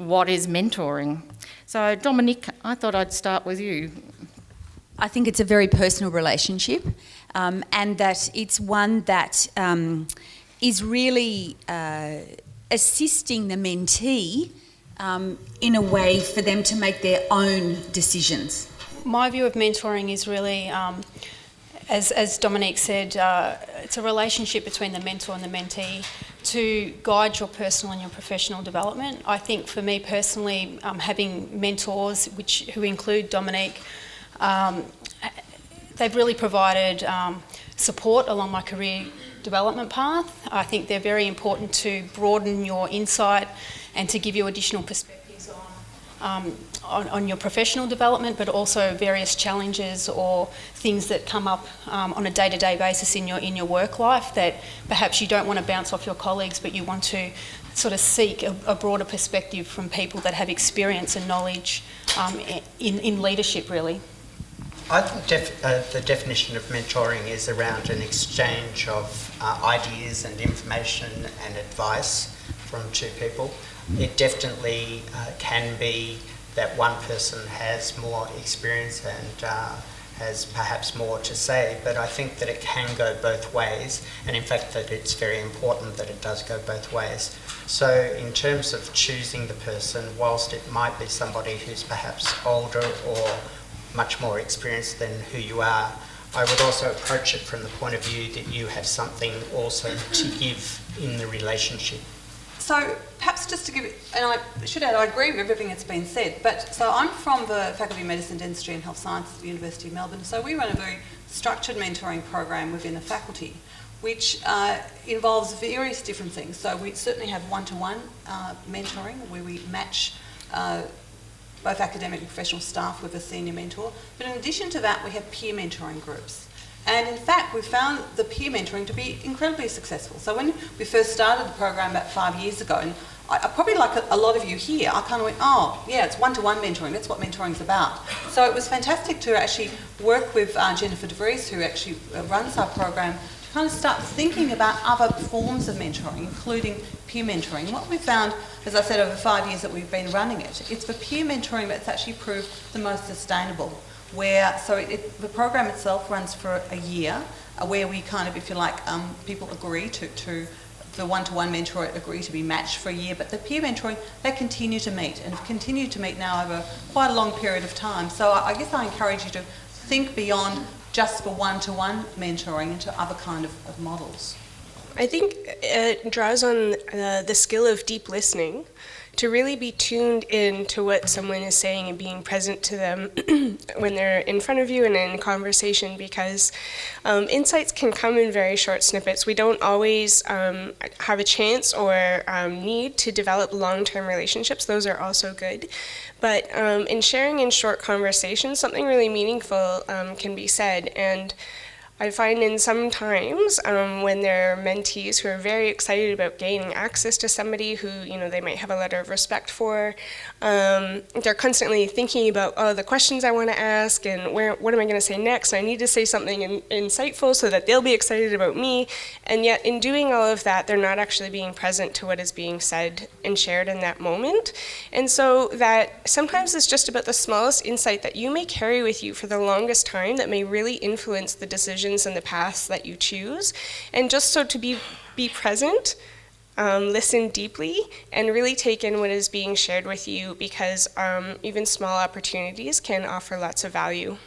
what is mentoring. So Dominique, I thought I'd start with you. I think it's a very personal relationship, and that it's one that is really assisting the mentee in a way for them to make their own decisions. My view of mentoring is really, as Dominique said, it's a relationship between the mentor and the mentee to guide your personal and your professional development. I think for me personally, having mentors, who include Dominique, they've really provided support along my career development path. I think they're very important to broaden your insight and to give you additional perspectives on your professional development, but also various challenges or things that come up on a day-to-day basis in your work life that perhaps you don't want to bounce off your colleagues, but you want to sort of seek a broader perspective from people that have experience and knowledge in leadership, really. I think the definition of mentoring is around an exchange of ideas and information and advice from two people. It definitely can be that one person has more experience and has perhaps more to say, but I think that it can go both ways, and in fact that it's very important that it does go both ways. So in terms of choosing the person, whilst it might be somebody who's perhaps older or much more experienced than who you are, I would also approach it from the point of view that you have something also to give in the relationship. So perhaps just to give it, and I should add, I agree with everything that's been said, but so I'm from the Faculty of Medicine, Dentistry and Health Sciences at the University of Melbourne, so we run a very structured mentoring program within the faculty, which involves various different things. So we certainly have one-to-one mentoring where we match both academic and professional staff with a senior mentor, but in addition to that we have peer mentoring groups. And in fact, we found the peer mentoring to be incredibly successful. So when we first started the program about 5 years ago, and I probably like a lot of you here, I kind of went, oh yeah, it's one-to-one mentoring, that's what mentoring's about. So it was fantastic to actually work with Jennifer DeVries, who actually runs our program, to kind of start thinking about other forms of mentoring, including peer mentoring. What we found, as I said, over 5 years that we've been running it, it's for peer mentoring that's actually proved the most sustainable. The program itself runs for a year, where we kind of, if you like, people agree to the one-to-one mentor agree to be matched for a year, but the peer mentoring, they continue to meet and have continued to meet now over quite a long period of time. So I guess I encourage you to think beyond just for one-to-one mentoring into other kind of models. I think it draws on the skill of deep listening, to really be tuned in to what someone is saying and being present to them when they're in front of you and in conversation, because insights can come in very short snippets. We don't always have a chance or need to develop long-term relationships. Those are also good. But in sharing in short conversations, something really meaningful can be said. And I find in some times when there are mentees who are very excited about gaining access to somebody who, they might have a letter of respect for, they're constantly thinking about, the questions I want to ask and what am I going to say next? I need to say something insightful so that they'll be excited about me. And yet in doing all of that, they're not actually being present to what is being said and shared in that moment. And so that sometimes it's just about the smallest insight that you may carry with you for the longest time that may really influence the decisions and the paths that you choose. And just so to be present, listen deeply, and really take in what is being shared with you, because even small opportunities can offer lots of value.